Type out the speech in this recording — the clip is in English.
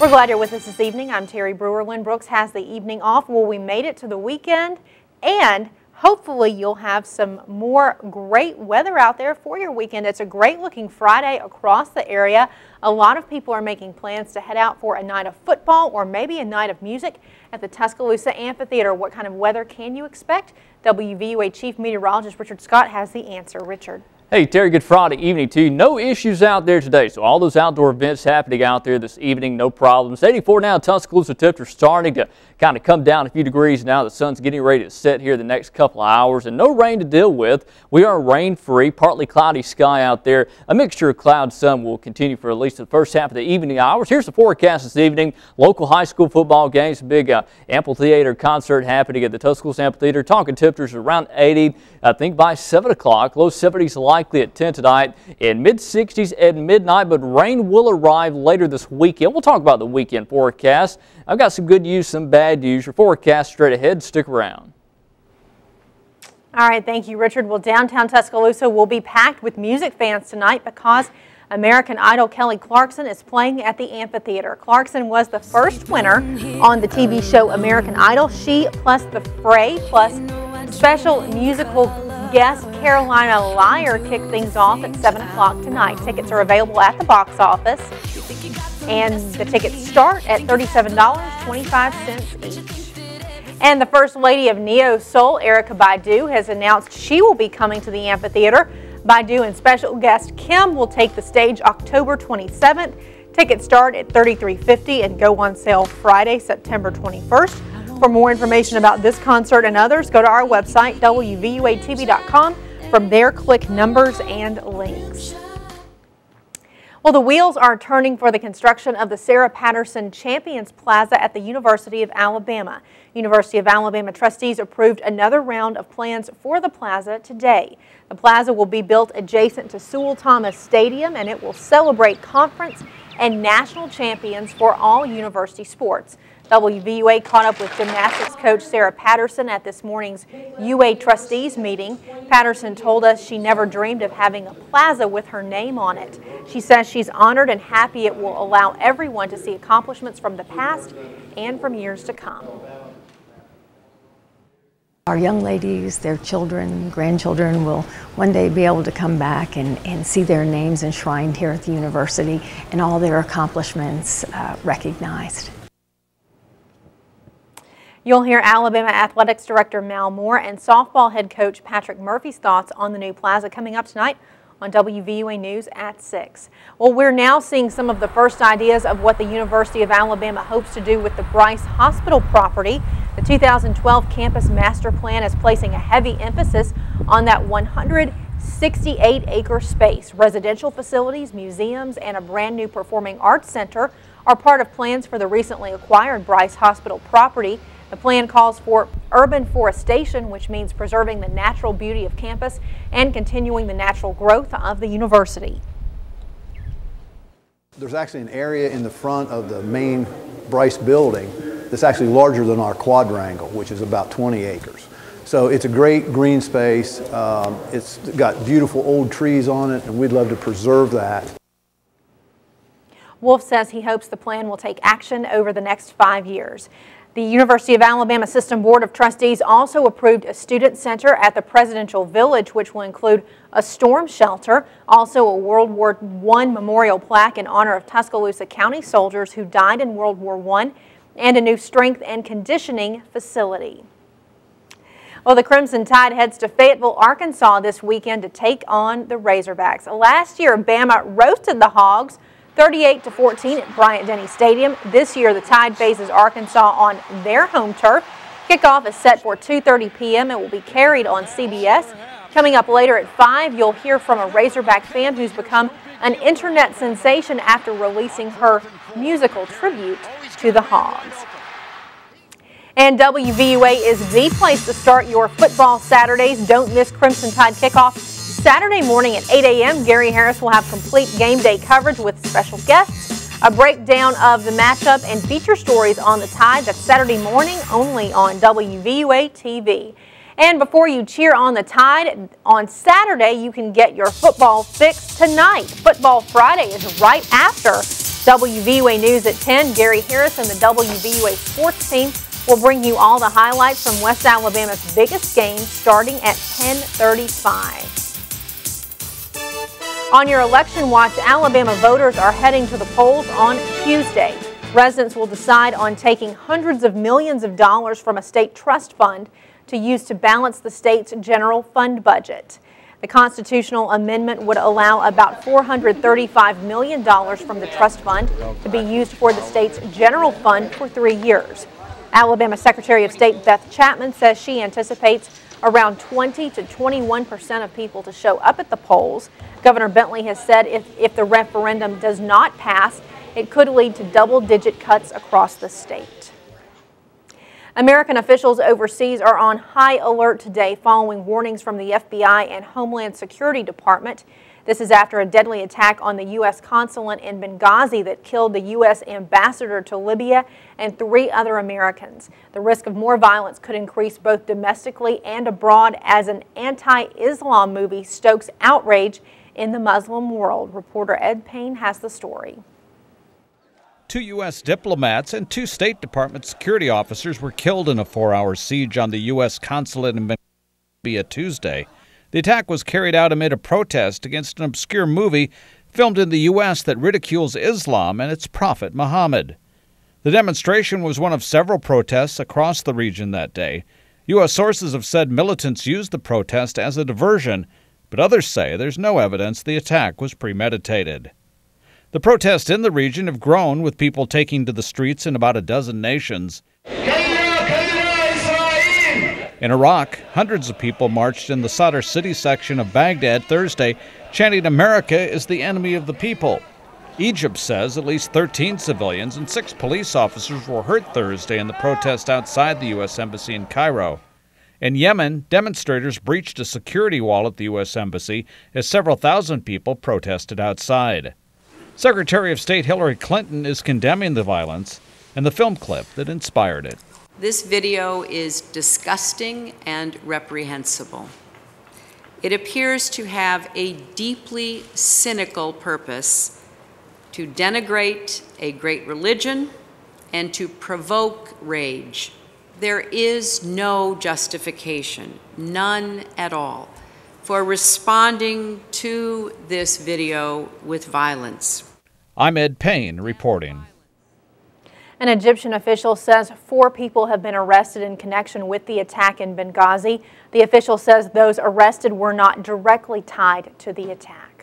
We're glad you're with us this evening. I'm Terri Brewer. Lynn Brooks has the evening off. Well, we made it to the weekend, and hopefully you'll have some more great weather out there for your weekend. It's a great looking Friday across the area. A lot of people are making plans to head out for a night of football or maybe a night of music at the Tuscaloosa Amphitheater. What kind of weather can you expect? WVUA Chief Meteorologist Richard Scott has the answer. Richard. Hey Terry, good Friday evening to you. No issues out there today, so all those outdoor events happening out there this evening, no problems. 84 now, Tuscaloosa temperatures starting to kind of come down a few degrees now. The sun's getting ready to set here the next couple of hours, and no rain to deal with. We are rain-free, partly cloudy sky out there. A mixture of cloud and sun will continue for at least the first half of the evening hours. Here's the forecast this evening. Local high school football games, big Amphitheater concert happening at the Tuscaloosa Amphitheater. Talking temperatures around 80, I think by 7 o'clock. Low 70s likely at 10 tonight, and mid-60s at midnight, but rain will arrive later this weekend. We'll talk about the weekend forecast. I've got some good news, some bad news. Your forecast straight ahead. Stick around. All right, thank you, Richard. Well, downtown Tuscaloosa will be packed with music fans tonight because American Idol Kelly Clarkson is playing at the Amphitheater. Clarkson was the first winner on the TV show American Idol. She plus The Fray plus special musical guest Carolina Liar kick things off at 7 o'clock tonight. Tickets are available at the box office, and the tickets start at $37.25 each. And the First Lady of Neo Soul, Erykah Badu, has announced she will be coming to the Amphitheater. Badu and special guest Kim will take the stage October 27th. Tickets start at $33.50 and go on sale Friday, September 21st. For more information about this concert and others, go to our website, WVUATV.com. From there, click numbers and links. Well, the wheels are turning for the construction of the Sarah Patterson Champions Plaza at the University of Alabama. University of Alabama trustees approved another round of plans for the plaza today. The plaza will be built adjacent to Sewell Thomas Stadium, and it will celebrate conference and national champions for all university sports. WVUA caught up with gymnastics coach Sarah Patterson at this morning's UA trustees meeting. Patterson told us she never dreamed of having a plaza with her name on it. She says she's honored and happy it will allow everyone to see accomplishments from the past and from years to come. Our young ladies, their children, grandchildren will one day be able to come back and see their names enshrined here at the university and all their accomplishments recognized. You'll hear Alabama Athletics Director Mal Moore and softball head coach Patrick Murphy's thoughts on the new plaza coming up tonight on WVUA News at 6. Well, we're now seeing some of the first ideas of what the University of Alabama hopes to do with the Bryce Hospital property. The 2012 campus master plan is placing a heavy emphasis on that 168-acre space. Residential facilities, museums, and a brand new performing arts center are part of plans for the recently acquired Bryce Hospital property. The plan calls for urban forestation, which means preserving the natural beauty of campus and continuing the natural growth of the university. There's actually an area in the front of the main Bryce building that's actually larger than our quadrangle, which is about 20 acres. So it's a great green space. It's got beautiful old trees on it, and we'd love to preserve that. Wolf says he hopes the plan will take action over the next 5 years. The University of Alabama System Board of Trustees also approved a student center at the Presidential Village, which will include a storm shelter, also a World War I memorial plaque in honor of Tuscaloosa County soldiers who died in World War I, and a new strength and conditioning facility. Well, the Crimson Tide heads to Fayetteville, Arkansas this weekend to take on the Razorbacks. Last year, Bama roasted the Hogs 38-14 at Bryant-Denny Stadium. This year, the Tide faces Arkansas on their home turf. Kickoff is set for 2:30 p.m. It will be carried on CBS. Coming up later at 5, you'll hear from a Razorback fan who's become an internet sensation after releasing her musical tribute to the Hogs. And WVUA is the place to start your football Saturdays. Don't miss Crimson Tide kickoff Saturday morning at 8 a.m. Gary Harris will have complete game day coverage with special guests, a breakdown of the matchup, and feature stories on the Tide. That's Saturday morning only on WVUA TV. And before you cheer on the Tide on Saturday, you can get your football fix tonight. Football Friday is right after WVUA News at 10. Gary Harris and the WVUA sports team will bring you all the highlights from West Alabama's biggest game starting at 10:35. On your election watch, Alabama voters are heading to the polls on Tuesday. Residents will decide on taking hundreds of millions of dollars from a state trust fund to use to balance the state's general fund budget. The constitutional amendment would allow about $435 million from the trust fund to be used for the state's general fund for 3 years. Alabama Secretary of State Beth Chapman says she anticipates around 20 to 21% of people to show up at the polls. Governor Bentley has said if the referendum does not pass, it could lead to double-digit cuts across the state. American officials overseas are on high alert today following warnings from the FBI and Homeland Security Department. This is after a deadly attack on the U.S. consulate in Benghazi that killed the U.S. ambassador to Libya and 3 other Americans. The risk of more violence could increase both domestically and abroad as an anti-Islam movie stokes outrage in the Muslim world. Reporter Ed Payne has the story. 2 U.S. diplomats and 2 State Department security officers were killed in a 4-hour siege on the U.S. consulate in Benghazi Tuesday. The attack was carried out amid a protest against an obscure movie filmed in the U.S. that ridicules Islam and its prophet Muhammad. The demonstration was one of several protests across the region that day. U.S. sources have said militants used the protest as a diversion, but others say there's no evidence the attack was premeditated. The protests in the region have grown, with people taking to the streets in about a dozen nations. In Iraq, hundreds of people marched in the Sadr city section of Baghdad Thursday, chanting, "America is the enemy of the people." Egypt says at least 13 civilians and 6 police officers were hurt Thursday in the protest outside the U.S. Embassy in Cairo. In Yemen, demonstrators breached a security wall at the U.S. Embassy as several thousand people protested outside. Secretary of State Hillary Clinton is condemning the violence and the film clip that inspired it. This video is disgusting and reprehensible. It appears to have a deeply cynical purpose to denigrate a great religion and to provoke rage. There is no justification, none at all, for responding to this video with violence. I'm Ed Payne reporting. An Egyptian official says 4 people have been arrested in connection with the attack in Benghazi. The official says those arrested were not directly tied to the attack.